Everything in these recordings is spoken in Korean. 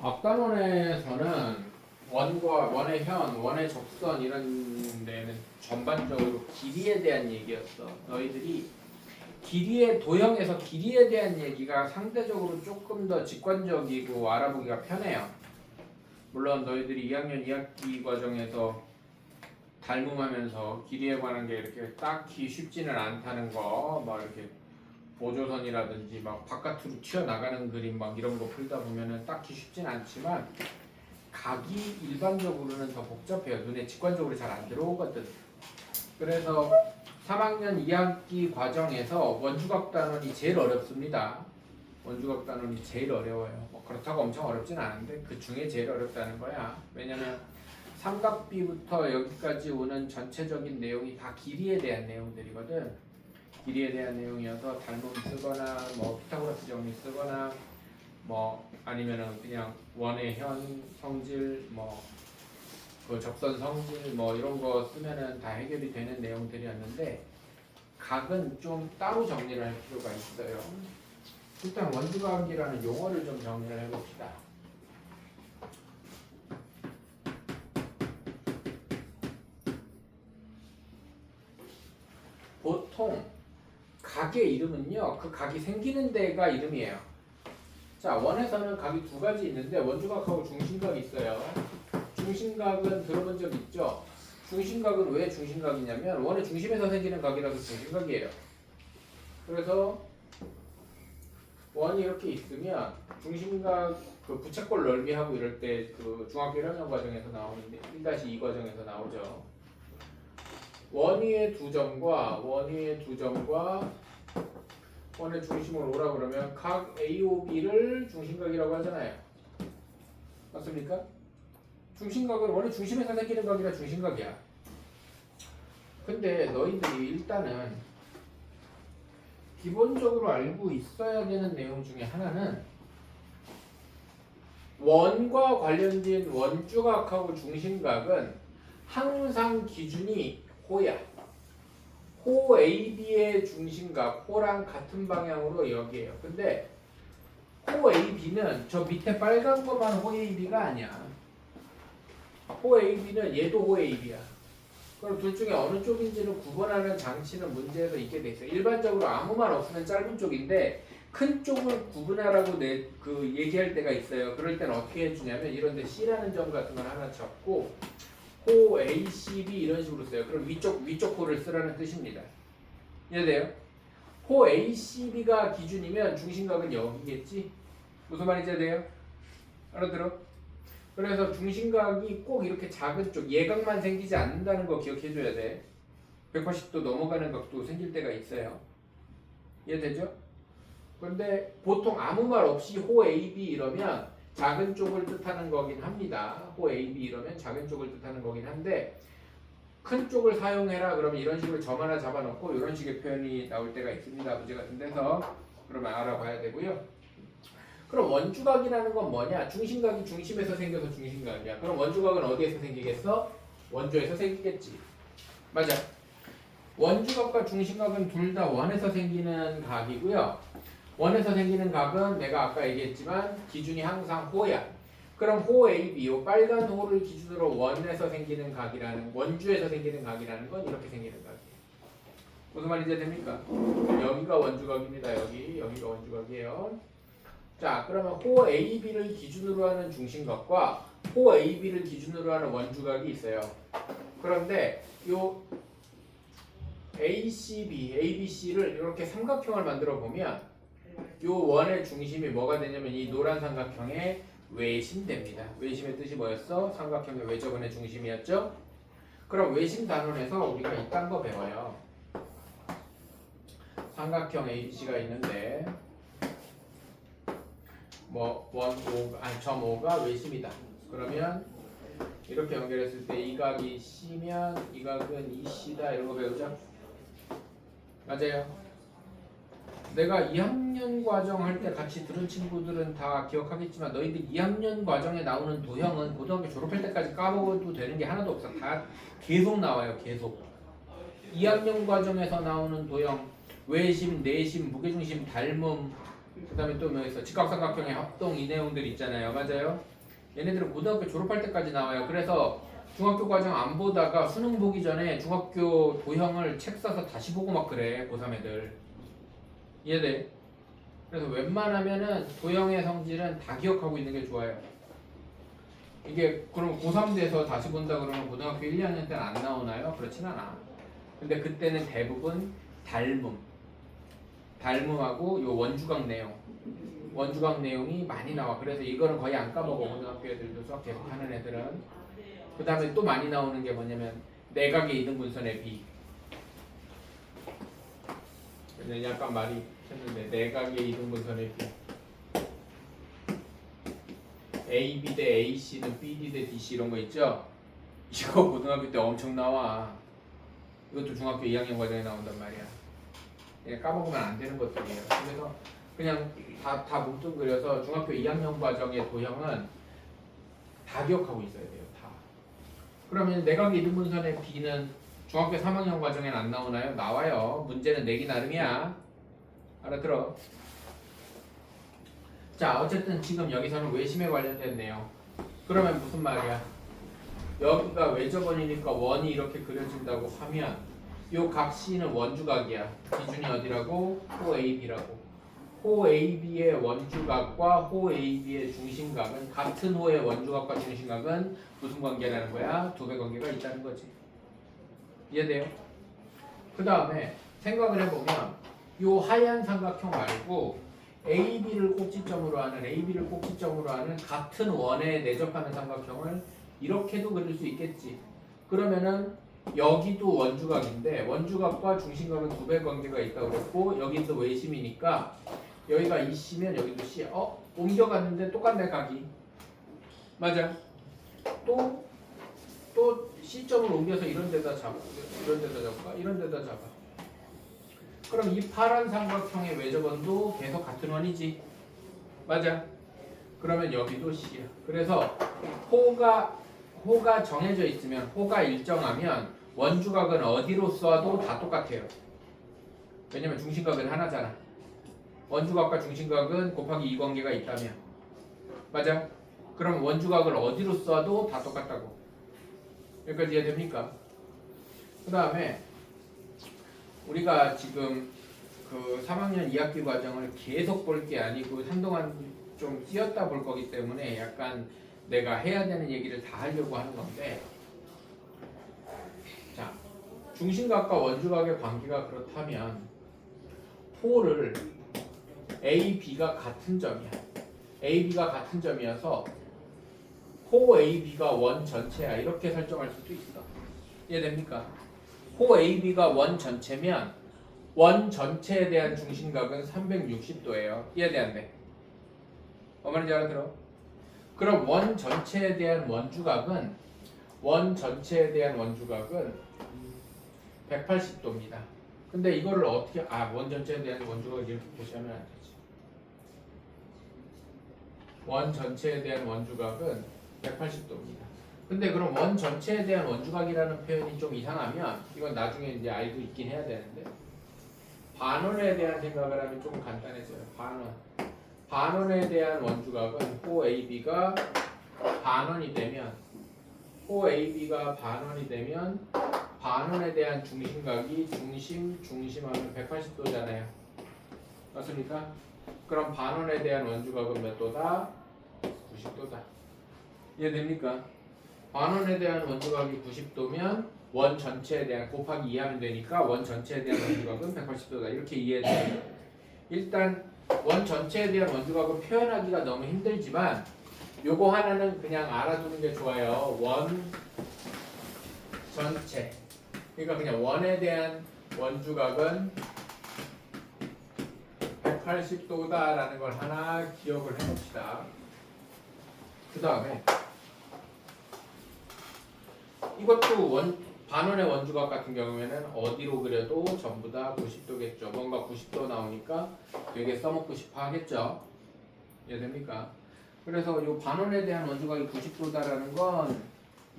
앞단원에서는 원과 원의 현, 원의 접선 이런 데는 전반적으로 길이에 대한 얘기였어. 너희들이 길이의 도형에서 길이에 대한 얘기가 상대적으로 조금 더 직관적이고 알아보기가 편해요. 물론 너희들이 2학년 2학기 과정에서 닮음하면서 길이에 관한 게 이렇게 딱히 쉽지는 않다는 거, 막 이렇게 보조선이라든지 막 바깥으로 튀어나가는 그림 막 이런 거 풀다 보면은 딱히 쉽진 않지만 각이 일반적으로는 더 복잡해요. 눈에 직관적으로 잘 안 들어오거든. 그래서 3학년 2학기 과정에서 원주각 단원이 제일 어렵습니다. 원주각 단원이 제일 어려워요. 뭐 그렇다고 엄청 어렵진 않은데 그 중에 제일 어렵다는 거야. 왜냐면 삼각비부터 여기까지 오는 전체적인 내용이 다 길이에 대한 내용들이거든. 길이에 대한 내용이어서 닮음 쓰거나 뭐 피타고라스 정리 쓰거나 뭐 아니면은 그냥 원의 현 성질 뭐 그 접선 성질 뭐 이런 거 쓰면은 다 해결이 되는 내용들이었는데 각은 좀 따로 정리를 할 필요가 있어요. 일단 원주각이라는 용어를 좀 정리를 해봅시다. 보통 각의 이름은요, 그 각이 생기는 데가 이름이에요. 자, 원에서는 각이 두 가지 있는데 원주각하고 중심각이 있어요. 중심각은 들어본 적 있죠? 중심각은 왜 중심각이냐면 원의 중심에서 생기는 각이라서 중심각이에요. 그래서 원이 이렇게 있으면 중심각 그 부채꼴 넓이하고 이럴 때 그 중학교 1학년 과정에서 나오는데 1-2 과정에서 나오죠. 원위의 두 점과 원의 중심을 오라 그러면 각 AOB를 중심각이라고 하잖아요. 맞습니까? 중심각은 원의 중심에서 생기는 각이라 중심각이야. 근데 너희들이 일단은 기본적으로 알고 있어야 되는 내용 중에 하나는 원과 관련된 원주각하고 중심각은 항상 기준이 호야. 호 AB의 중심각, 호랑 같은 방향으로 여기에요. 근데 호 AB는 저 밑에 빨간 것만 호 AB가 아니야. 호 AB는 얘도 호 AB야. 그럼 둘 중에 어느 쪽인지를 구분하는 장치는 문제에서 있게 돼 있어요. 일반적으로 아무 말 없으면 짧은 쪽인데 큰 쪽을 구분하라고 얘기할 때가 있어요. 그럴 때는 어떻게 해주냐면 이런데 C라는 점 같은 걸 하나 적고 호 ACB 이런 식으로 써요. 그럼 위쪽 호를 쓰라는 뜻입니다. 이해돼요? 호 ACB가 기준이면 중심각은 여기겠지? 무슨 말인지 돼요? 알아들어? 그래서 중심각이 꼭 이렇게 작은 쪽 예각만 생기지 않는다는 거 기억해줘야 돼. 180도 넘어가는 각도 생길 때가 있어요. 이해되죠? 그런데 보통 아무 말 없이 호 AB 이러면 작은 쪽을 뜻하는 거긴 합니다. 호 AB 이러면 작은 쪽을 뜻하는 거긴 한데 큰 쪽을 사용해라 그러면 이런 식으로 점 하나 잡아놓고 이런 식의 표현이 나올 때가 있습니다. 문제 같은 데서 그러면 알아봐야 되고요. 그럼 원주각이라는 건 뭐냐? 중심각이 중심에서 생겨서 중심각이야. 그럼 원주각은 어디에서 생기겠어? 원주에서 생기겠지. 맞아. 원주각과 중심각은 둘 다 원에서 생기는 각이고요. 원에서 생기는 각은 내가 아까 얘기했지만 기준이 항상 호야. 그럼 호 AB, 요 빨간 호를 기준으로 원주에서 생기는 각이라는 건 이렇게 생기는 각이에요. 무슨 말인지 됩니까? 여기가 원주각입니다. 여기가 원주각이에요. 자, 그러면 호 AB를 기준으로 하는 중심각과 호 AB를 기준으로 하는 원주각이 있어요. 그런데 요 ACB, ABC를 이렇게 삼각형을 만들어 보면 요 원의 중심이 뭐가 되냐면 이 노란 삼각형의 외심 됩니다. 외심의 뜻이 뭐였어? 삼각형의 외접원의 중심이었죠? 그럼 외심 단원에서 우리가 이딴 거 배워요. 삼각형 ABC가 있는데 점 5가 외심이다. 그러면 이렇게 연결했을 때 이 각이 C면 이 각은 EC다 이런 거 배우자. 맞아요. 내가 2학년 과정 할 때 같이 들은 친구들은 다 기억하겠지만 너희들 2학년 과정에 나오는 도형은 고등학교 졸업할 때까지 까먹어도 되는 게 하나도 없어. 다 계속 나와요. 계속. 2학년 과정에서 나오는 도형 외심, 내심, 무게중심, 닮음 그 다음에 또 뭐 있어? 직각삼각형의 합동 이 내용들 있잖아요. 맞아요? 얘네들은 고등학교 졸업할 때까지 나와요. 그래서 중학교 과정 안 보다가 수능 보기 전에 중학교 도형을 책 사서 다시 보고 막 그래. 고3 애들. 이해돼? 그래서 웬만하면은 도형의 성질은 다 기억하고 있는 게 좋아요. 이게 그럼 고3 돼서 다시 본다 그러면 고등학교 1, 2학년 때는 안 나오나요? 그렇진 않아. 근데 그때는 대부분 닮음하고 요 원주각 내용이 많이 나와. 그래서 이거는 거의 안 까먹어. 고등학교 애들도 수학 계속 하는 애들은. 그 다음에 또 많이 나오는 게 뭐냐면 내각의 이등분선의 비. 근데 약간 말이 했는데 내각의 이등분선의 비. AB 대 AC는 BD 대 DC 이런 거 있죠? 이거 고등학교 때 엄청 나와. 이것도 중학교 2학년 과정에 나온단 말이야. 그냥 까먹으면 안 되는 것들이에요. 그래서 그냥 다 뭉뚱그려서 중학교 2학년 과정의 도형은 다 기억하고 있어야 돼요. 다. 그러면 내각의 이등분선의 B는 중학교 3학년 과정에는 안 나오나요? 나와요. 문제는 내기 나름이야. 알아들어? 자, 어쨌든 지금 여기서는 외심에 관련된 내용. 그러면 무슨 말이야? 여기가 외접원이니까 원이 이렇게 그려진다고 하면 요 각 C는 원주각이야. 기준이 어디라고? 호 AB라고. 호 AB의 원주각과 호 AB의 중심각은 같은 호의 원주각과 중심각은 무슨 관계라는 거야? 두 배 관계가 있다는 거지. 이해돼요? 그 다음에 생각을 해보면 요 하얀 삼각형 말고 AB를 꼭지점으로 하는 같은 원에 내접하는 삼각형을 이렇게도 그릴 수 있겠지. 그러면은 여기도 원주각인데 원주각과 중심각은 두 배 관계가 있다고 그랬고 여기도 외심이니까 여기가 이 C면 여기도 C. 옮겨갔는데 똑같네 각이. 맞아. 또 C점을 옮겨서 이런 데다 잡아. 이런 데다 잡아. 이런 데다 잡아. 그럼 이 파란 삼각형의 외접원도 계속 같은 원이지. 맞아. 그러면 여기도 C야. 그래서 호가 정해져 있으면 호가 일정하면 원주각은 어디로 쏴도 다 똑같아요. 왜냐면 중심각은 하나잖아. 원주각과 중심각은 곱하기 2 관계가 있다면. 맞아. 그럼 원주각을 어디로 쏴도 다 똑같다고. 여기까지 이해됩니까? 그 다음에 우리가 지금 그 3학년 2학기 과정을 계속 볼 게 아니고 한동안 좀 쓰였다 볼 거기 때문에 약간 내가 해야 되는 얘기를 다 하려고 하는 건데, 자, 중심각과 원주각의 관계가 그렇다면 호를 AB가 같은 점이야. AB가 같은 점이어서 호 AB가 원 전체야. 이렇게 설정할 수도 있어. 이해됩니까? 호 AB가 원 전체면 원 전체에 대한 중심각은 360도예요. 이해돼 안 돼? 말인지 알아들어? 그럼 원 전체에 대한 원주각은 180도입니다. 근데 이거를 어떻게 원 전체에 대한 원주각을 이렇게 표시하면 안 되지. 원 전체에 대한 원주각은 180도입니다. 근데 그럼 원 전체에 대한 원주각이라는 표현이 좀 이상하면 이건 나중에 이제 알고 있긴 해야 되는데 반원에 대한 생각을 하면 조금 간단해져요. 반원에 대한 원주각은 호 AB가 반원이 되면 반원에 대한 중심각이 중심하면 180도잖아요. 맞습니까? 그럼 반원에 대한 원주각은 몇 도다? 90도다. 이해됩니까? 반원에 대한 원주각이 90도면 원 전체에 대한 곱하기 2하면 되니까 원 전체에 대한 원주각은 180도다. 이렇게 이해해요. 일단 원 전체에 대한 원주각을 표현하기가 너무 힘들지만 요거 하나는 그냥 알아두는 게 좋아요. 원 전체. 그러니까 그냥 원에 대한 원주각은 180도다라는 걸 하나 기억을 해봅시다. 그 다음에 이것도 반원의 원주각 같은 경우에는 어디로 그려도 전부 다 90도겠죠. 뭔가 90도 나오니까 되게 써먹고 싶어 하겠죠. 이해됩니까? 그래서 이 반원에 대한 원주각이 90도다라는 건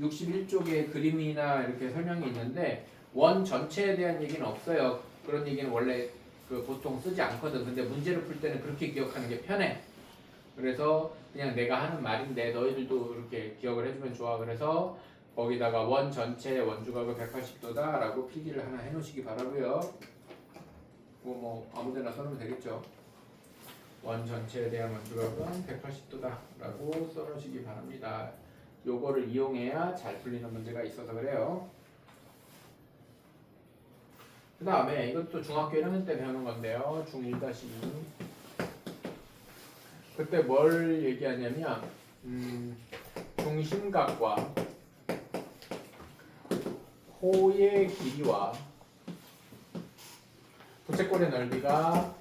61쪽에 그림이나 이렇게 설명이 있는데 원 전체에 대한 얘기는 없어요. 그런 얘기는 원래 그 보통 쓰지 않거든. 근데 문제를 풀 때는 그렇게 기억하는 게 편해. 그래서 그냥 내가 하는 말인데 너희들도 이렇게 기억을 해주면 좋아. 그래서 거기다가 원 전체 원주각은 180도다 라고 필기를 하나 해놓으시기 바라고요. 뭐 아무데나 써놓으면 되겠죠. 원 전체에 대한 원주각은 180도다 라고 써놓으시기 바랍니다. 요거를 이용해야 잘 풀리는 문제가 있어서 그래요. 그 다음에 이것도 중학교 1학년 때 배우는 건데요. 중1-2 그때 뭘 얘기하냐면 중심각과 호의 길이와 부채꼴의 넓이가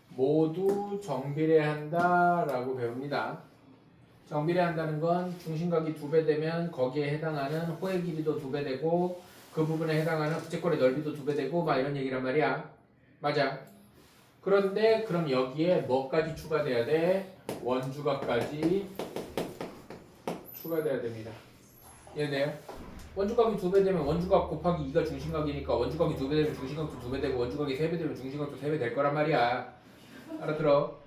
모두 정비례한다 라고 배웁니다. 정비례한다는 건 중심각이 2배 되면 거기에 해당하는 호의 길이도 2배 되고 그 부분에 해당하는 부채꼴의 넓이도 2배 되고 막 이런 얘기란 말이야. 맞아. 그런데 그럼 여기에 뭐까지 추가돼야 돼? 원주각까지 추가돼야 됩니다. 이해돼요? 원주각이 2배 되면 원주각 곱하기 2가 중심각이니까 원주각이 2배 되면 중심각도 2배 되고 원주각이 3배 되면 중심각도 3배 될 거란 말이야. 알아들어?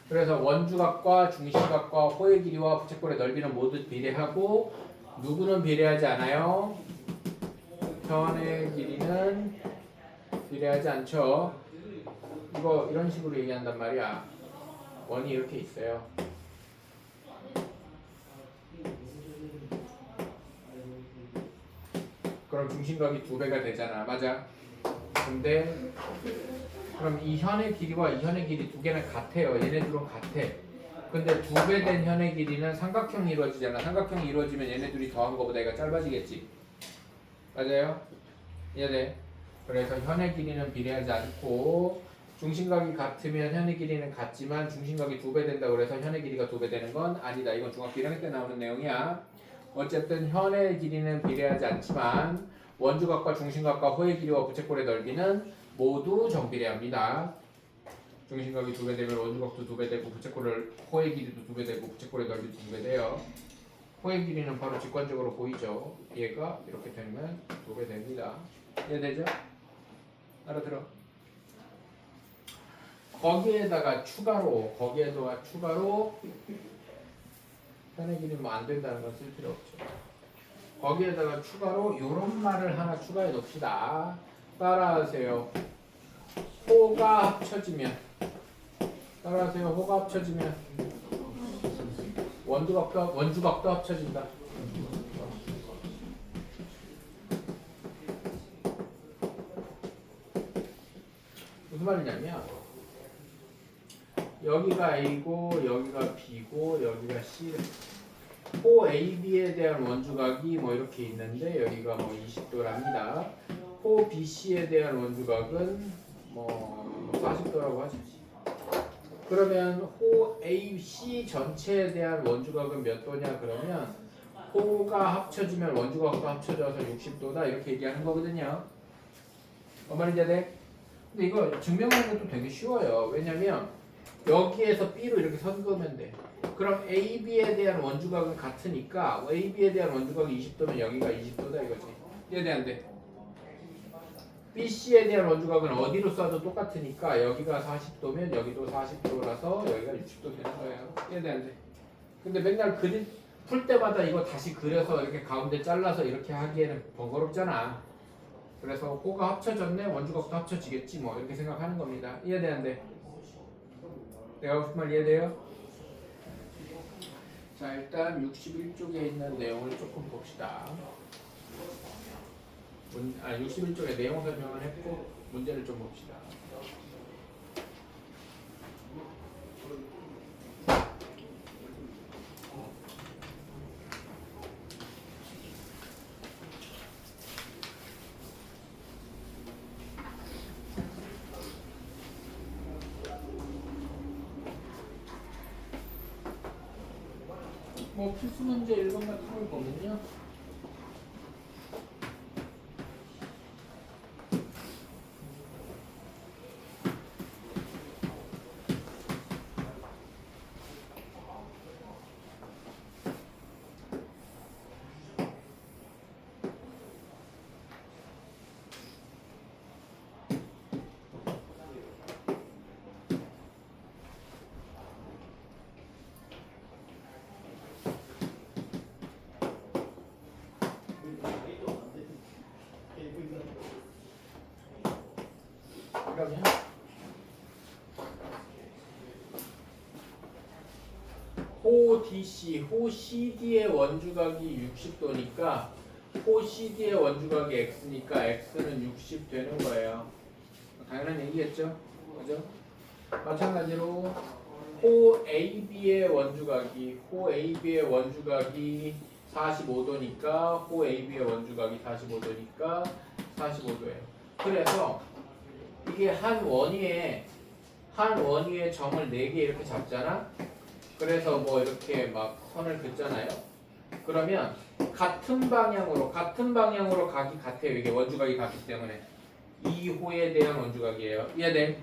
그래서 원주각과 중심각과 호의 길이와 부채꼴의 넓이는 모두 비례하고 누구는 비례하지 않아요? 편의 길이는 비례하지 않죠. 이거 이런 식으로 얘기한단 말이야. 원이 이렇게 있어요. 그럼 중심각이 2배가 되잖아. 맞아? 근데 그럼 이 현의 길이와 이 현의 길이 두 개는 같아요. 얘네 둘은 같아. 근데 2배 된 현의 길이는 삼각형이 이루어지잖아. 삼각형이 이루어지면 얘네 둘이 더한 거보다 얘가 짧아지겠지. 맞아요? 이해돼? 그래서 현의 길이는 비례하지 않고 중심각이 같으면 현의 길이는 같지만 중심각이 2배 된다고 그래서 현의 길이가 2배 되는 건 아니다. 이건 중학교 1학년 때 나오는 내용이야. 어쨌든 현의 길이는 비례하지 않지만 원주각과 중심각과 호의 길이와 부채꼴의 넓이는 모두 정비례합니다. 중심각이 2배 되면 원주각도 2배 되고 부채꼴의 호의 길이도 2배 되고 부채꼴의 넓이도 2배 돼요. 호의 길이는 바로 직관적으로 보이죠. 얘가 이렇게 되면 2배 됩니다. 이해되죠? 알아들어? 거기에다가 추가로 현의 길이 뭐 안 된다는 건 쓸 필요 없죠. 거기에다가 추가로 이런 말을 하나 추가해 놓읍시다. 따라하세요. 호가 합쳐지면 원주각도 합쳐진다. 무슨 말이냐면 여기가 A고 여기가 B고 여기가 C. 호 AB에 대한 원주각이 뭐 이렇게 있는데 여기가 뭐 20도랍니다. 호 BC에 대한 원주각은 뭐 40도라고 하죠. 그러면 호 AC 전체에 대한 원주각은 몇 도냐 그러면 호가 합쳐지면 원주각도 합쳐져서 60도다 이렇게 얘기하는 거거든요. 뭔 말인지 돼? 근데 이거 증명하는 것도 되게 쉬워요. 왜냐면 여기에서 B로 이렇게 선 그으면 돼. 그럼 AB에 대한 원주각은 같으니까 AB에 대한 원주각이 20도면 여기가 20도다 이거지. 이해돼 안 돼? BC에 대한 원주각은 어디로 쏴도 똑같으니까 여기가 40도면 여기도 40도라서 여기가 60도 되는 거예요. 이해돼 안 돼? 근데 맨날 풀 때마다 이거 다시 그려서 이렇게 가운데 잘라서 이렇게 하기에는 번거롭잖아. 그래서 호가 합쳐졌네 원주각도 합쳐지겠지 뭐 이렇게 생각하는 겁니다. 이해돼 안 돼? 내가 하고 싶은 말 이해돼요? 자 일단 61쪽에 있는 내용을 조금 봅시다. 61쪽에 내용 설명을 했고 문제를 좀 봅시다. 뭐 필수 문제 1번 같은 걸 보면요. 호 DC, 호 CD의 원주각이 60도니까 호 CD의 원주각이 x니까 x는 60 되는 거예요. 당연한 얘기겠죠? 그죠? 마찬가지로 호 AB의 원주각이 45도니까 호 AB의 원주각이 45도니까 45도예요. 그래서 이게 한 원위에 점을 4개 이렇게 잡잖아. 그래서 뭐 이렇게 막 선을 긋잖아요. 그러면 같은 방향으로 각이 같아요. 이게 원주각이 같기 때문에 이 호에 대한 원주각이에요. 이해돼?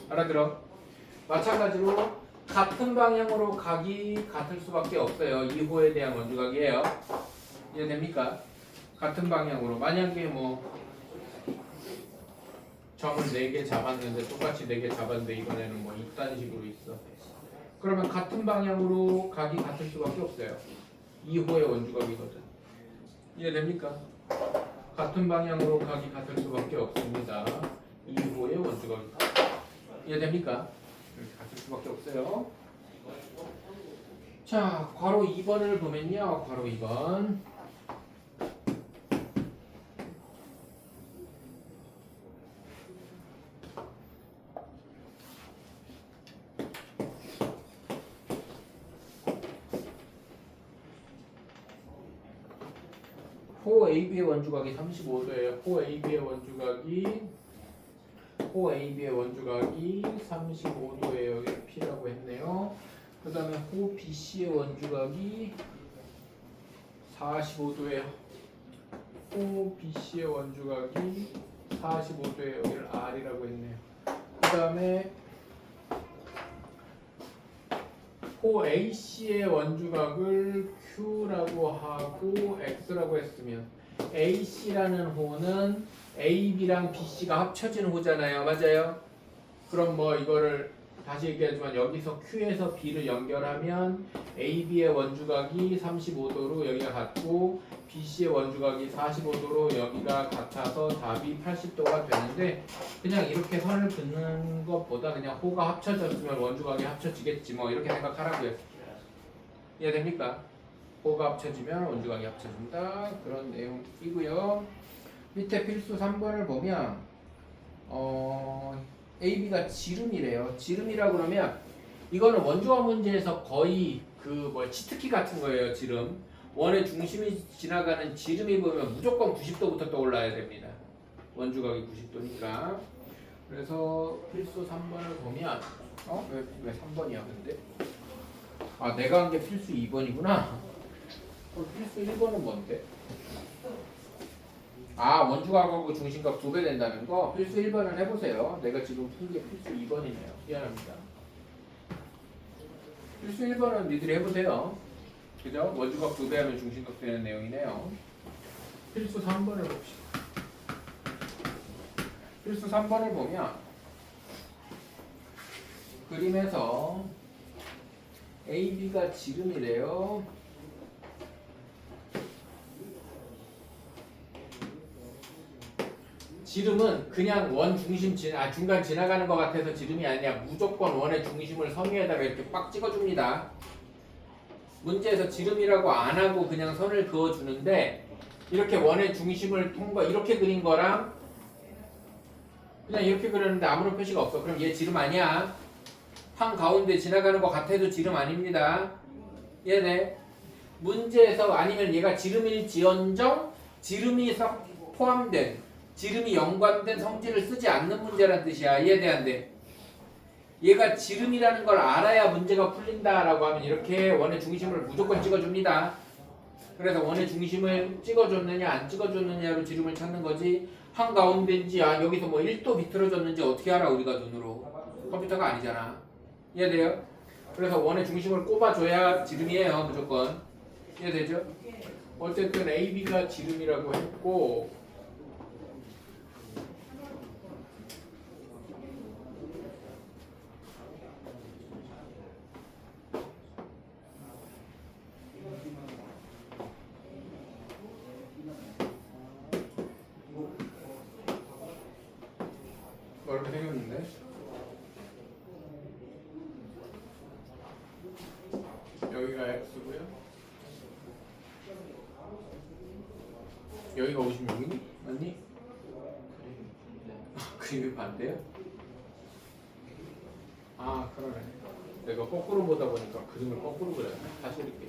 알아들어? 마찬가지로 같은 방향으로 각이 같을 수밖에 없어요. 이 호에 대한 원주각이에요. 이해됩니까? 같은 방향으로 만약에 뭐 점을 4개 잡았는데 똑같이 4개 잡았는데 이번에는 뭐 이딴 식으로 있어. 그러면 같은 방향으로 각이 같을 수밖에 없어요. 2호의 원주각이거든. 이해됩니까? 같은 방향으로 각이 같을 수밖에 없습니다. 2호의 원주각이다. 이해됩니까? 이렇게 같을 수밖에 없어요. 자, 괄호 2번을 보면요. 괄호 2번. 호 AB의 원주각이 35도예요. 호 AB의 원주각이 35도예요. 여기 P라고 했네요. 그 다음에 호 BC의 원주각이 45도예요. 호 BC의 원주각이 45도예요. 여기를 R이라고 했네요. 그 다음에 호 AC의 원주각을 Q라고 하고 X라고 했으면 AC라는 호는 AB랑 BC가 합쳐지는 호잖아요. 맞아요? 그럼 뭐 이거를 다시 얘기하지만 여기서 Q에서 B를 연결하면 AB의 원주각이 35도로 여기가 같고 BC의 원주각이 45도로 여기가 같아서 답이 80도가 되는데 그냥 이렇게 선을 긋는 것보다 그냥 호가 합쳐졌으면 원주각이 합쳐지겠지 뭐 이렇게 생각하라고요. 이해됩니까? 호가 합쳐지면 원주각이 합쳐진다 그런 내용이고요. 밑에 필수 3번을 보면 AB가 지름이래요. 지름이라 그러면 이거는 원주각 문제에서 거의 그 치트키 같은 거예요. 지름. 원의 중심이 지나가는 지름이 보면 무조건 90도부터 떠올라야 됩니다. 원주각이 90도니까. 그래서 필수 3번을 보면 왜 3번이야 근데? 아 내가 한 게 필수 2번이구나. 필수 1번은 뭔데? 아 원주각하고 중심각 2배 된다는 거? 필수 1번은 해보세요. 내가 지금 푼 게 필수 2번이네요. 미안합니다. 필수 1번은 니들이 해보세요. 그죠? 원주각 2배 하면 중심각 되는 내용이네요. 필수 3번을 봅시다. 필수 3번을 보면 그림에서 AB가 지름이래요. 지름은 그냥 원 중심 중간 지나가는 것 같아서 지름이 아니라 무조건 원의 중심을 선 위에다가 이렇게 빡 찍어줍니다. 문제에서 지름이라고 안 하고 그냥 선을 그어주는데 이렇게 원의 중심을 이렇게 그린 거랑 그냥 이렇게 그렸는데 아무런 표시가 없어. 그럼 얘 지름 아니야. 한 가운데 지나가는 것 같아도 지름 아닙니다. 얘네 문제에서 아니면 얘가 지름일지언정 지름이 포함된 지름이 연관된 성질을 쓰지 않는 문제란 뜻이야. 이해돼안돼? 얘가 지름이라는 걸 알아야 문제가 풀린다라고 하면 이렇게 원의 중심을 무조건 찍어줍니다. 그래서 원의 중심을 찍어줬느냐 안 찍어줬느냐로 지름을 찾는 거지 한가운데인지 여기서 뭐 1도 비틀어졌는지 어떻게 알아 우리가 눈으로. 컴퓨터가 아니잖아. 이해돼요? 그래서 원의 중심을 꼽아줘야 지름이에요 무조건. 이해되죠? 어쨌든 AB가 지름이라고 했고 이렇게 생겼는데 x고요. 여기가 56이니? 맞니? 그림이 반대요? 아 그러네. 내가 거꾸로 보다 보니까 그림을 거꾸로 그렸네. 다시 그릴게.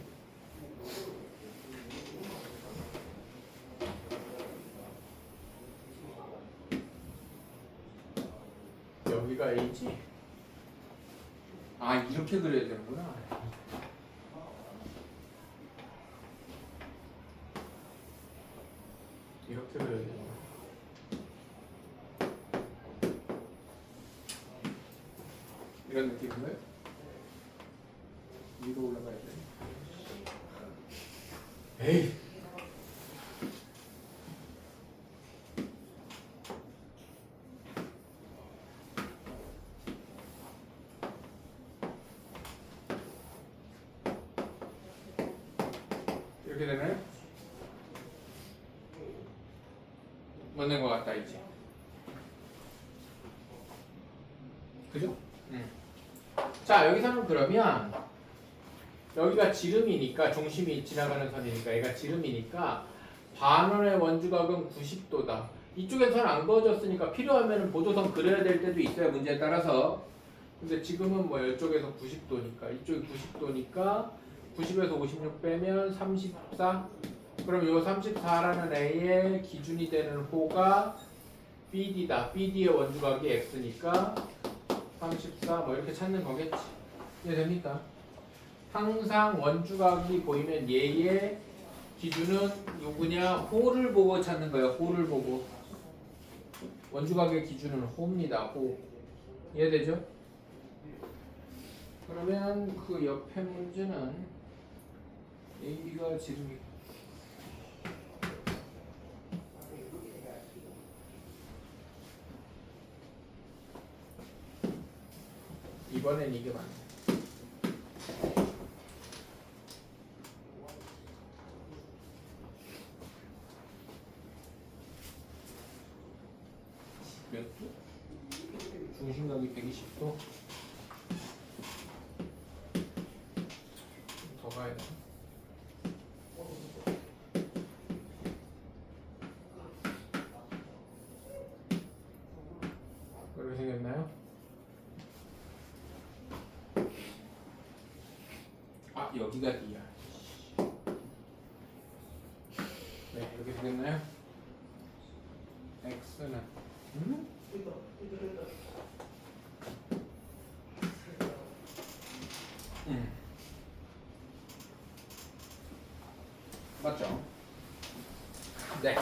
여기가 A지? 아 이렇게 그려야 되는구나. 이렇게 그려야 되는구나. 이런 느낌인가요? 위로 올라가야 돼. 에이. 이렇게 되나요? 맞는 것 같다 이제. 그죠? 자 여기서는 그러면 여기가 지름이니까 중심이 지나가는 선이니까 얘가 지름이니까 반원의 원주각은 90도다. 이쪽에서는 안 그어졌으니까 필요하면 보조선 그려야 될 때도 있어요. 문제에 따라서. 근데 지금은 뭐 이쪽에서 90도니까 이쪽이 90도니까 90에서 56 빼면 34. 그럼 이 34라는 A의 기준이 되는 호가 BD다. BD의 원주각이 X니까 34 뭐 이렇게 찾는 거겠지. 이해됩니까? 항상 원주각이 보이면 얘의 기준은 누구냐? 호를 보고 찾는 거예요. 호를 보고. 원주각의 기준은 호입니다. 호. 이해되죠? 그러면 그 옆에 문제는 AB가 지름이고 이번엔 이게 맞네. 몇 도? 중심각이 120도? 더 가야 돼. 그렇게 생겼나요? 아 여기가 D야. 네 이렇게 생겼나요? X는 맞죠? 네.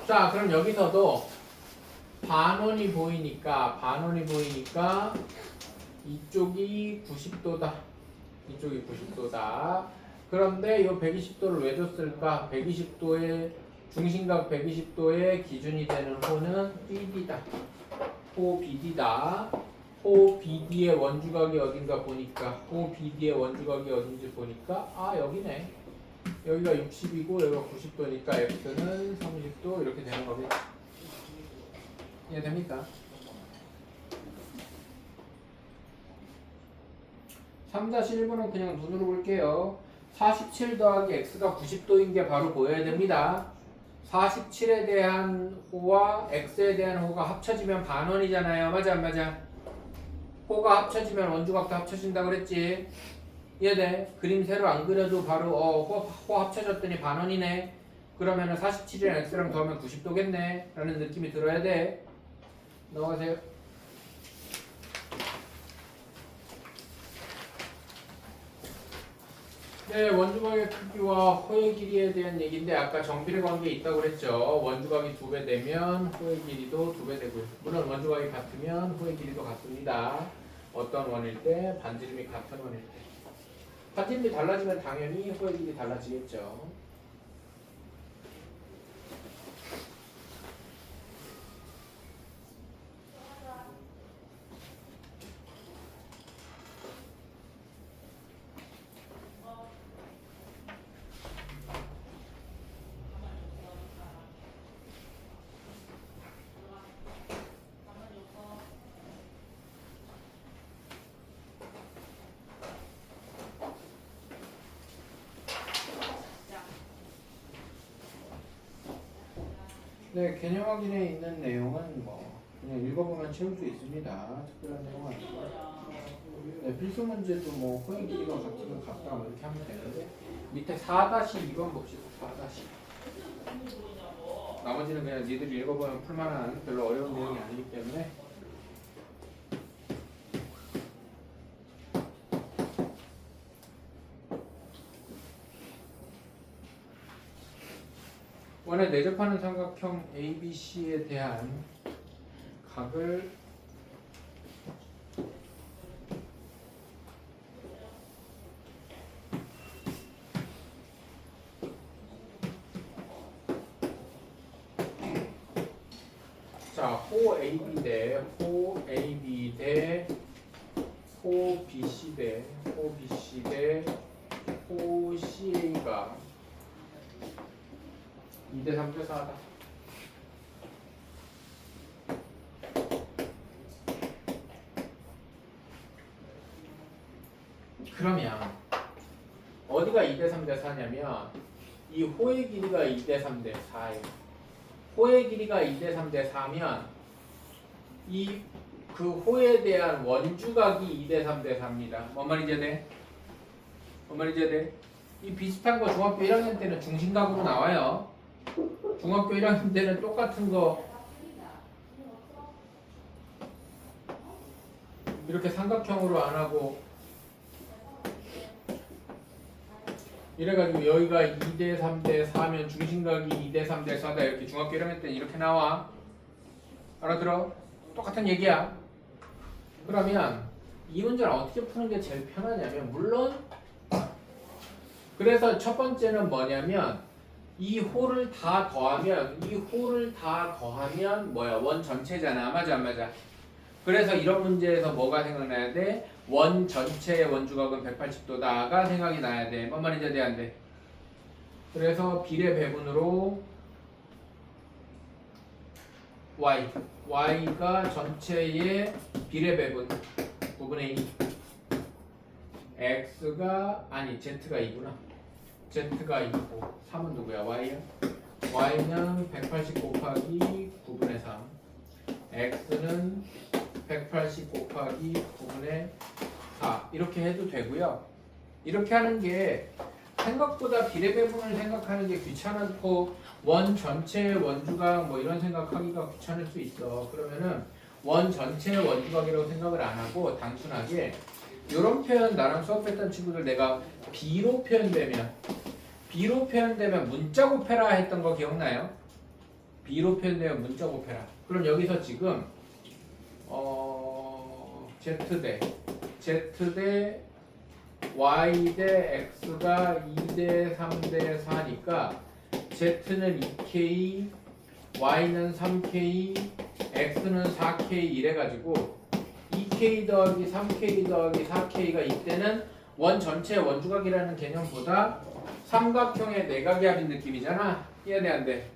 자, 그럼 여기서도 반원이 보이니까 이쪽이 90도다. 이쪽이 90도다. 그런데 이 120도를 왜 줬을까? 120도의 중심각 120도의 기준이 되는 호는 BD다. 호 BD다. 호 BD의 원주각이 어딘가 보니까 호 BD의 원주각이 어딘지 보니까 아 여기네. 여기가 60이고 여기가 90도니까 x는 30도 이렇게 되는 거겠지. 이해됩니까? 3-1번은 그냥 눈으로 볼게요. 47 더하기 x가 90도인 게 바로 보여야 됩니다. 47에 대한 호와 x에 대한 호가 합쳐지면 반원이잖아요. 맞아 안 맞아? 호가 합쳐지면 원주각도 합쳐진다 그랬지. 이해돼? 그림 새로 안 그려도 바로 호 합쳐졌더니 반원이네. 그러면은 47이랑 x랑 더하면 90도겠네 라는 느낌이 들어야 돼. 넘어가세요. 네, 원주각의 크기와 호의 길이에 대한 얘기인데 아까 정비례 관계 있다고 그랬죠. 원주각이 2배 되면 호의 길이도 2배 되고요. 물론 원주각이 같으면 호의 길이도 같습니다. 어떤 원일 때? 반지름이 같은 원일 때. 반지름이 달라지면 당연히 호의 길이 달라지겠죠. 네, 개념 확인에 있는 내용은 뭐 그냥 읽어보면 채울 수 있습니다. 특별한 내용은 아니고. 네, 필수 문제도 뭐 호의 길이가 같으면 같다 뭐 이렇게 하면 되는데 밑에 4-2번 봅시다. 4-. 나머지는 그냥 니들이 읽어보면 풀만한 별로 어려운 내용이 아니기 때문에 원에 내접하는 삼각형 ABC에 대한 각을 자, 호 AB 대 호 AB 대 호 BC 대 호 BC 대 호 CA가 2대 3대 4다. 그러면 어디가 2대 3대 4냐면 이 호의 길이가 2대 3대 4예요. 호의 길이가 2대 3대 4면 이 그 호에 대한 원주각이 2대 3대 4입니다. 뭔 말인지 돼? 뭔 말인지 돼? 이 비슷한 거 중학교 1학년 때는 중심각으로 나와요. 중학교 1학년 때는 똑같은 거 이렇게 삼각형으로 안 하고 이래가지고 여기가 2대 3대 4면 중심각이 2대 3대 4다 이렇게 중학교 1학년 때는 이렇게 나와. 알아들어? 똑같은 얘기야. 그러면 이 문제를 어떻게 푸는 게 제일 편하냐면 물론 그래서 첫 번째는 뭐냐면 이 호를 다 더하면 뭐야? 원 전체잖아. 맞아 안 맞아? 그래서 이런 문제에서 뭐가 생각나야 돼? 원 전체의 원주각은 180도다가 생각이 나야 돼. 뭔 말인지 돼? 안 돼? 그래서 비례 배분으로 y가 전체의 비례 배분 9분의 2 x가 아니 z가 2구나. z가 2고 3은 누구야? y야? y는 180 곱하기 9분의 3 x는 180 곱하기 9분의 4 이렇게 해도 되고요. 이렇게 하는 게 생각보다 비례 배분을 생각하는 게 귀찮고 원 전체의 원주각 뭐 이런 생각하기가 귀찮을 수 있어. 그러면은 원 전체의 원주각이라고 생각을 안 하고 단순하게 이런 표현 나랑 수업했던 친구들 내가 B로 표현되면 문자 곱해라 했던 거 기억나요? B로 표현되면 문자 곱해라. 그럼 여기서 지금 Z 대 Y 대 X가 2대 3대 4니까 Z는 2K, Y는 3K, X는 4K 이래가지고 2K 더하기 3K 더하기 4K가 이때는 원 전체 원주각이라는 개념보다 삼각형의 내각의 합인 느낌이잖아. 이해돼 안 돼?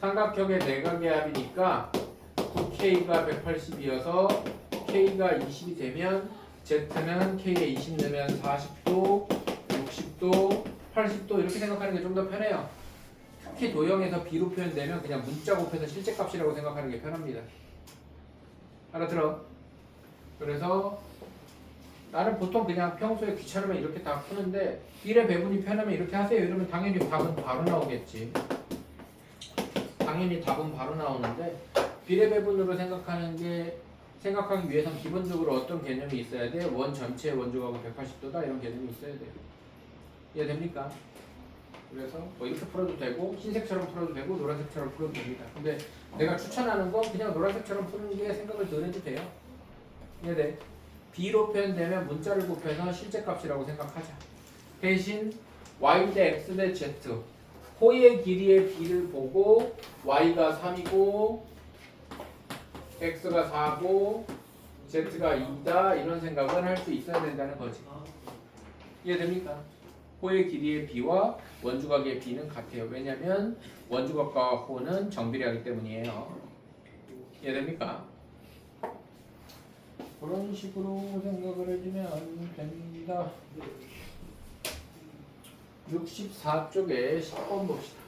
삼각형의 내각의 합이니까 9K가 180이어서 K가 20이 되면 Z는 K에 20 넣으면 40도, 60도, 80도 이렇게 생각하는 게 좀 더 편해요. 특히 도형에서 B로 표현되면 그냥 문자 곱해서 실제값이라고 생각하는 게 편합니다. 알아들어? 그래서 나는 보통 그냥 평소에 귀찮으면 이렇게 다 푸는데 비례 배분이 편하면 이렇게 하세요. 이러면 당연히 답은 바로 나오겠지. 당연히 답은 바로 나오는데 비례 배분으로 생각하기 위해선 기본적으로 어떤 개념이 있어야 돼? 원 전체의 원주각은 180도다 이런 개념이 있어야 돼요. 이해됩니까? 그래서 뭐 이렇게 풀어도 되고 흰색처럼 풀어도 되고 노란색처럼 풀어도 됩니다. 근데 내가 추천하는 건 그냥 노란색처럼 푸는 게 생각을 덜 해도 돼요. 이해돼? B로 표현되면 문자를 곱해서 실제값이라고 생각하자. 대신 Y 대 X 대 Z 호의 길이의 B를 보고 Y가 3이고 X가 4고 Z가 2다 이런 생각을 할 수 있어야 된다는 거지. 이해됩니까? 호의 길이의 B와 원주각의 B는 같아요. 왜냐하면 원주각과 호는 정비례하기 때문이에요. 이해됩니까? 그런 식으로 생각을 해주면 됩니다. 64쪽에 10번 봅시다.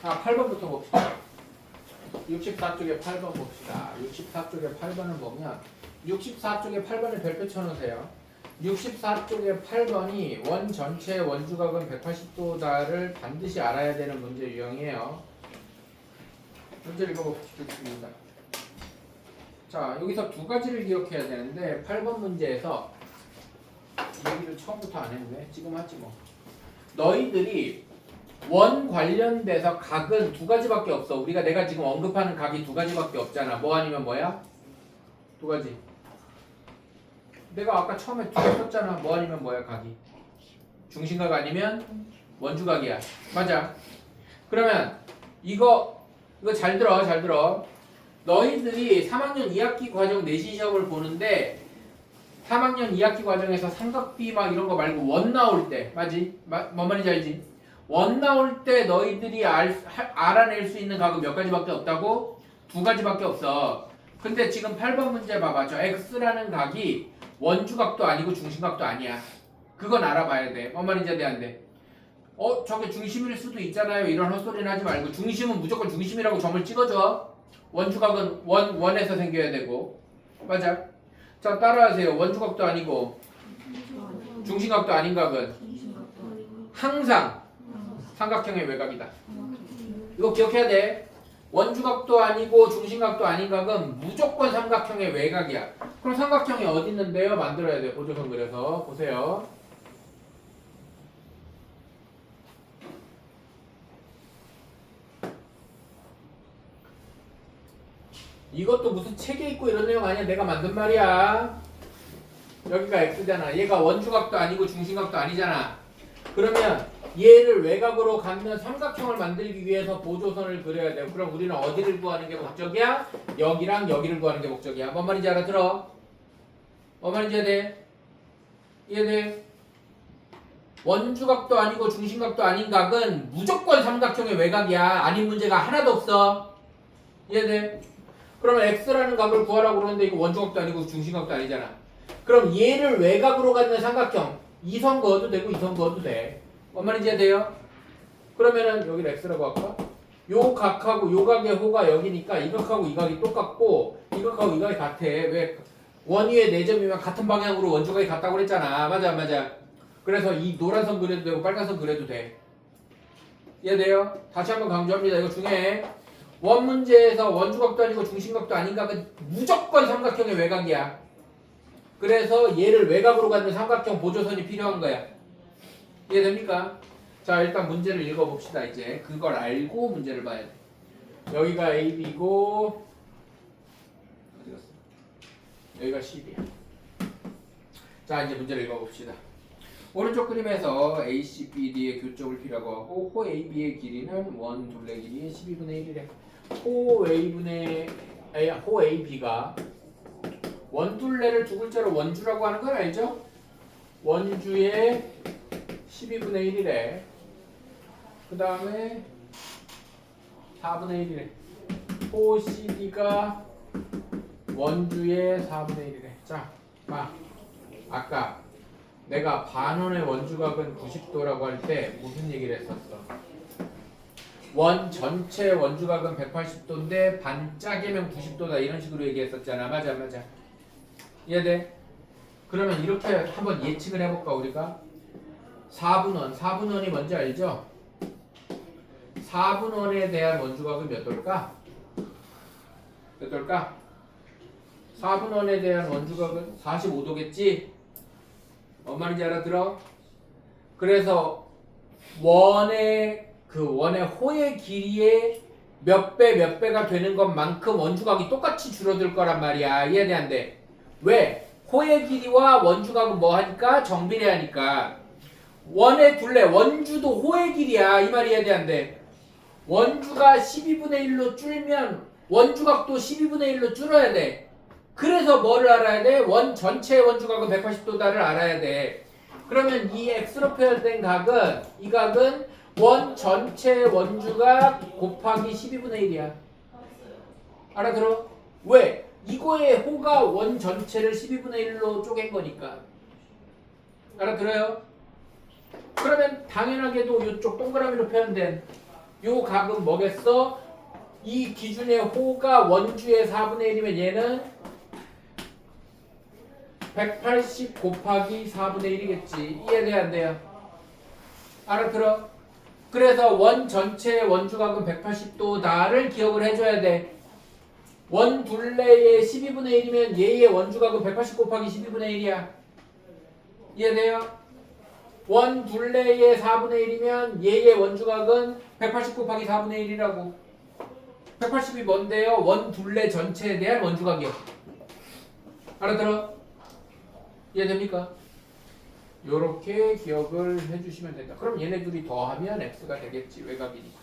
자, 8번부터 봅시다. 64쪽에 8번 봅시다. 64쪽에 8번을 보면 64쪽에 8번에 별표 쳐놓으세요. 64쪽에 8번이 원 전체 원주각은 180도다를 반드시 알아야 되는 문제 유형이에요. 문제 읽어보겠습니다. 자, 여기서 두 가지를 기억해야 되는데 8번 문제에서 얘기를 처음부터 안 했네. 지금 하지 뭐. 너희들이 원 관련돼서 각은 두 가지밖에 없어. 내가 지금 언급하는 각이 두 가지밖에 없잖아. 뭐 아니면 뭐야? 두 가지. 내가 아까 처음에 두 개 썼잖아. 뭐 아니면 뭐야 각이? 중심각 아니면 원주각이야. 맞아. 그러면 이거 잘 들어. 너희들이 3학년 2학기 과정 내신 시험을 보는데 3학년 2학기 과정에서 삼각비 막 이런 거 말고 원 나올 때 맞지? 뭔 말인지 알지? 원 나올 때 너희들이 알아낼 수 있는 각은 몇 가지밖에 없다고? 두 가지밖에 없어. 근데 지금 8번 문제 봐봐. 저 X라는 각이 원주각도 아니고 중심각도 아니야. 그건 알아봐야 돼. 뭔 말인지 안 돼? 저게 중심일 수도 있잖아요. 이런 헛소리는 하지 말고 중심은 무조건 중심이라고 점을 찍어줘. 원주각은 원에서 생겨야 되고. 맞아. 자, 따라하세요. 원주각도 아니고 중심각도 아닌 각은 항상 삼각형의 외곽이다. 이거 기억해야 돼. 원주각도 아니고 중심각도 아닌 각은 무조건 삼각형의 외곽이야. 그럼 삼각형이 어디 있는데요? 만들어야 돼. 보조선 그려서 보세요. 이것도 무슨 책에 있고 이런 내용 아니야. 내가 만든 말이야. 여기가 X잖아. 얘가 원주각도 아니고 중심각도 아니잖아. 그러면 얘를 외곽으로 갖는 삼각형을 만들기 위해서 보조선을 그려야 돼요. 그럼 우리는 어디를 구하는 게 목적이야? 여기랑 여기를 구하는 게 목적이야. 뭔 말인지 알아들어? 뭔 말인지 이해돼? 원주각도 아니고 중심각도 아닌 각은 무조건 삼각형의 외곽이야. 아닌 문제가 하나도 없어. 이해돼? 그러면 X라는 각을 구하라고 그러는데 이거 원주각도 아니고 중심각도 아니잖아. 그럼 얘를 외곽으로 갖는 삼각형 2선 그어도 되고 2선 그어도 돼. 뭔 말인지 이해돼요? 그러면은 여기를 X라고 할까? 요 각하고 요 각의 호가 여기니까 이 각하고 이 각이 똑같고 이 각하고 이 각이 같아. 왜? 원위의 4점이면 같은 방향으로 원주각이 같다고 그랬잖아. 맞아. 그래서 이 노란 선 그려도 되고 빨간 선 그려도 돼. 이해돼요? 다시 한번 강조합니다. 이거 중에 원 문제에서 원주각도 아니고 중심각도 아닌 각은 무조건 삼각형의 외곽이야. 그래서 얘를 외곽으로 갖는 삼각형 보조선이 필요한 거야. 이해됩니까? 자, 일단 문제를 읽어봅시다. 이제 그걸 알고 문제를 봐야 돼. 여기가 A, B고 어디 갔어? 여기가 C이야. 자, 이제 문제를 읽어봅시다. 오른쪽 그림에서 A, C, B, D의 교점을 P라고 하고 호 A, B의 길이는 원 둘레 길이의 12분의 1이래. 호 A, B가 원둘레를 두 글자로 원주라고 하는 건 알죠? 원주의 12분의 1이래. 그 다음에 4분의 1이래. 호 CD가 원주의 4분의 1이래. 자, 아까 내가 반원의 원주각은 90도라고 할 때 무슨 얘기를 했었어? 원 전체 원주각은 180도인데 반짝이면 90도다 이런 식으로 얘기했었잖아. 맞아. 이해돼? 그러면 이렇게 한번 예측을 해볼까 우리가? 4분원이 뭔지 알죠? 4분원에 대한 원주각은 몇 도일까? 4분원에 대한 원주각은 45도겠지? 뭔 말인지 알아들어? 그래서 원의 호의 길이의 몇 배가 되는 것만큼 원주각이 똑같이 줄어들 거란 말이야. 이해돼 안 돼? 왜? 호의 길이와 원주각은 뭐 하니까? 정비례하니까. 원의 둘레, 원주도 호의 길이야. 이 말이 이해돼 안 돼? 원주가 12분의 1로 줄면 원주각도 12분의 1로 줄어야 돼. 그래서 뭐를 알아야 돼? 원 전체의 원주각은 180도다를 알아야 돼. 그러면 이 X로 표현된 각은 이 각은 원 전체 원주각 곱하기 12분의 1이야. 알아들어? 왜? 이거의 호가 원 전체를 12분의 1로 쪼갠 거니까. 알아들어요? 그러면 당연하게도 이쪽 동그라미로 표현된 요 각은 뭐겠어? 이 기준의 호가 원주의 4분의 1이면 얘는 180 곱하기 4분의 1이겠지. 이해돼 안 돼요? 알아들어? 그래서 원 전체의 원주각은 180도다를 기억을 해줘야 돼. 원 둘레의 12분의 1이면 얘의 원주각은 180 곱하기 12분의 1이야. 이해돼요? 원 둘레의 4분의 1이면 얘의 원주각은 180 곱하기 4분의 1이라고. 180이 뭔데요? 원 둘레 전체에 대한 원주각이요. 알아들어? 이해됩니까? 요렇게 기억을 해주시면 된다. 그럼 얘네 둘이 더하면 x가 되겠지. 외곽이니까.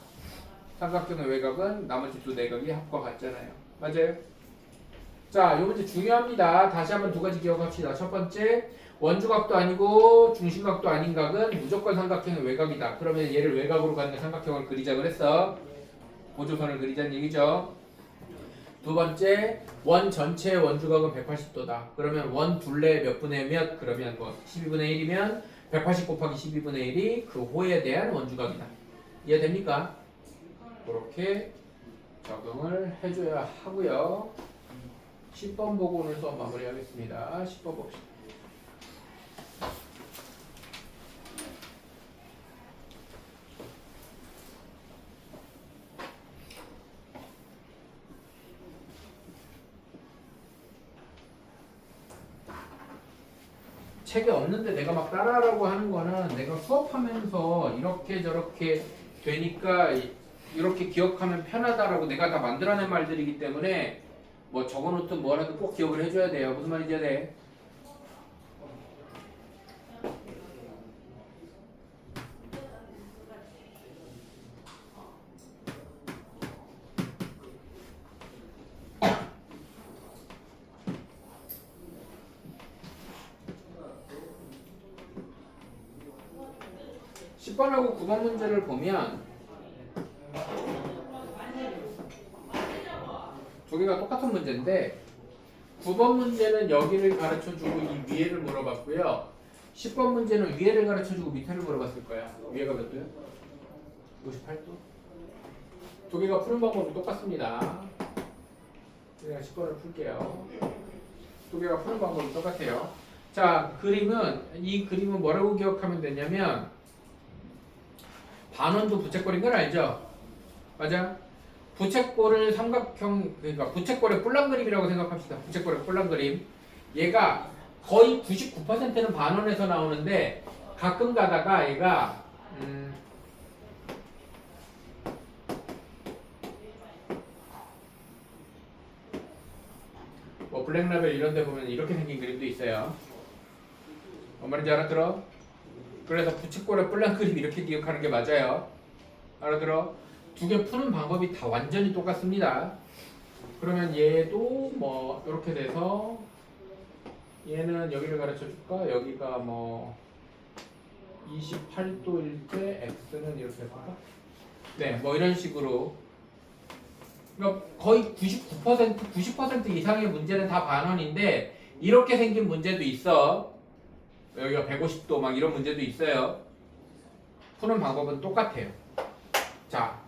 삼각형의 외곽은 나머지 두 내각이 합과 같잖아요. 맞아요? 자, 요 문제 중요합니다. 다시 한번 두 가지 기억합시다. 첫 번째, 원주각도 아니고 중심각도 아닌 각은 무조건 삼각형의 외곽이다. 그러면 얘를 외곽으로 갖는 삼각형을 그리자 그랬어. 보조선을 그리자는 얘기죠. 두 번째, 원 전체의 원주각은 180도다. 그러면 원 둘레 몇 분의 몇? 그러면 뭐 12분의 1이면 180 곱하기 12분의 1이 그 호에 대한 원주각이다. 이해됩니까? 그렇게 적용을 해줘야 하고요. 10번 보고 오늘 수업 마무리하겠습니다. 10번 봅시다. 책에 없는데 내가 막 따라하라고 하는 거는 내가 수업하면서 이렇게 저렇게 되니까 이렇게 기억하면 편하다라고 내가 다 만들어낸 말들이기 때문에 뭐 적어놓든 뭐라든 꼭 기억을 해줘야 돼요. 무슨 말인지 돼? (10번하고) 9번 문제를 보면 두 개가 똑같은 문제인데 9번 문제는 여기를 가르쳐주고 이 위에를 물어봤고요. 10번 문제는 위에를 가르쳐주고 밑에를 물어봤을 거야. 위에가 몇 도야? 58도? 두 개가 푸는 방법이 똑같습니다. 제가 10번을 풀게요. 두 개가 푸는 방법이 똑같아요. 자, 이 그림은 뭐라고 기억하면 되냐면 반원도 부채꼴인 건 알죠? 맞아? 부채꼴을 삼각형, 그러니까 부채꼴의 뿔랑 그림이라고 생각합시다. 부채꼴의 뿔랑 그림. 얘가 거의 99%는 반원에서 나오는데 가끔 가다가 얘가 뭐 블랙라벨 이런 데 보면 이렇게 생긴 그림도 있어요. 뭔 말인지 알아들어? 그래서 부채꼴의 뿔랑 그림 이렇게 기억하는 게 맞아요. 알아들어? 두 개 푸는 방법이 다 완전히 똑같습니다. 그러면 얘도 뭐 이렇게 돼서 얘는 여기를 가르쳐 줄까? 여기가 뭐 28도일 때 x는 이렇게 할까? 네, 뭐 이런 식으로. 그러니까 거의 99%, 90% 이상의 문제는 다 반원인데 이렇게 생긴 문제도 있어. 여기가 150도 막 이런 문제도 있어요. 푸는 방법은 똑같아요. 자,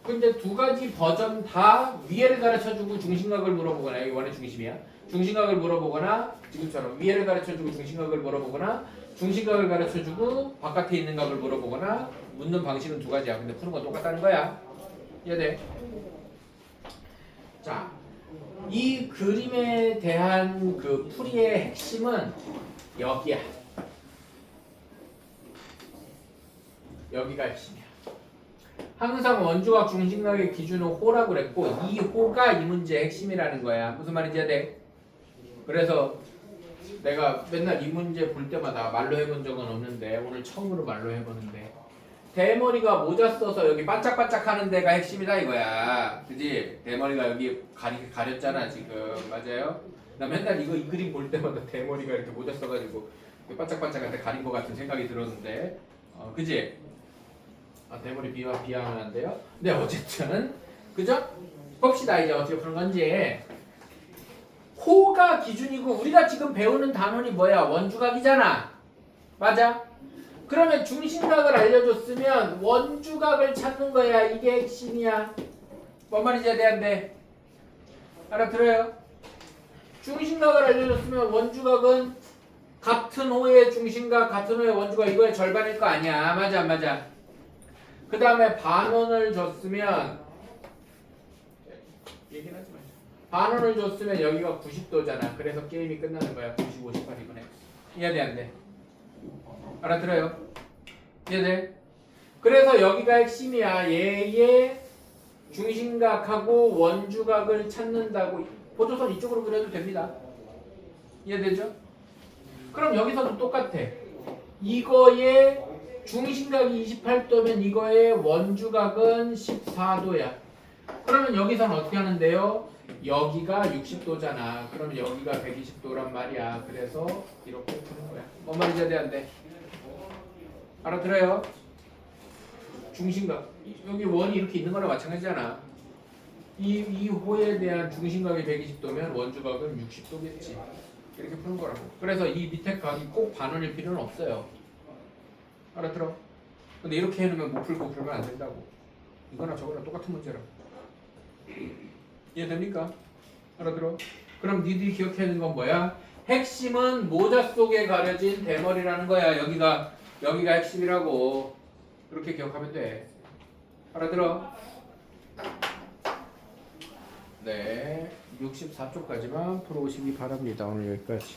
근데 두 가지 버전 다 위에를 가르쳐주고 중심각을 물어보거나, 여기 원의 중심이야. 중심각을 물어보거나, 지금처럼 위에를 가르쳐주고 중심각을 물어보거나, 중심각을 가르쳐주고 바깥에 있는 각을 물어보거나, 묻는 방식은 두 가지야. 근데 푸는 건 똑같다는 거야. 이해돼? 자, 이 그림에 대한 그 풀이의 핵심은 여기야. 여기가 핵심이야. 항상 원주각 중심각의 기준은 호라고 그랬고 이 호가 이 문제의 핵심이라는 거야. 무슨 말인지 돼? 그래서 내가 맨날 이 문제 볼 때마다 말로 해본 적은 없는데 오늘 처음으로 말로 해보는데 대머리가 모자 써서 여기 반짝반짝 하는 데가 핵심이다 이거야. 그지? 대머리가 여기 가렸잖아 지금. 맞아요? 나 맨날 이 그림 볼 때마다 대머리가 이렇게 모자 써가지고 반짝반짝한데 가린 것 같은 생각이 들었는데 그지? 대머리 비하면 안 돼요? 네, 어쨌든 그죠? 봅시다. 이제 어떻게 푸는 건지. 호가 기준이고 우리가 지금 배우는 단원이 뭐야? 원주각이잖아. 맞아? 그러면 중심각을 알려줬으면 원주각을 찾는 거야. 이게 핵심이야. 뭔 말인지 대한데 알아들어요? 중심각을 알려줬으면 원주각은 같은 호의 중심각, 같은 호의 원주각 이거의 절반일 거 아니야. 맞아 안 맞아? 그 다음에 반원을 줬으면 얘기는 하지 말자. 반원을 줬으면 여기가 90도잖아. 그래서 게임이 끝나는 거야. 90, 58 이번에. 이해돼 안 돼? 알아들어요? 이해돼? 그래서 여기가 핵심이야. 얘의 중심각하고 원주각을 찾는다고. 보조선 이쪽으로 그려도 됩니다. 이해되죠? 그럼 여기서도 똑같아. 이거의 중심각이 28도면 이거의 원주각은 14도야. 그러면 여기서는 어떻게 하는데요? 여기가 60도잖아. 그럼 여기가 120도란 말이야. 그래서 이렇게 푸는 거야. 뭔 말인지 대한데 알아들어요? 중심각 여기 원이 이렇게 있는 거랑 마찬가지잖아. 이 호에 대한 중심각이 120도면 원주각은 60도겠지. 이렇게 푸는 거라고. 그래서 이 밑에 각이 꼭 반원일 필요는 없어요. 알아들어? 근데 이렇게 해놓으면 못 풀고 그러면 안 된다고. 이거나 저거나 똑같은 문제라고. 이해됩니까? 알아들어? 그럼 니들이 기억해야 되는 건 뭐야? 핵심은 모자 속에 가려진 대머리라는 거야. 여기가 핵심이라고. 그렇게 기억하면 돼. 알아들어? 네, 64쪽까지만 풀어오시기 바랍니다. 오늘 여기까지.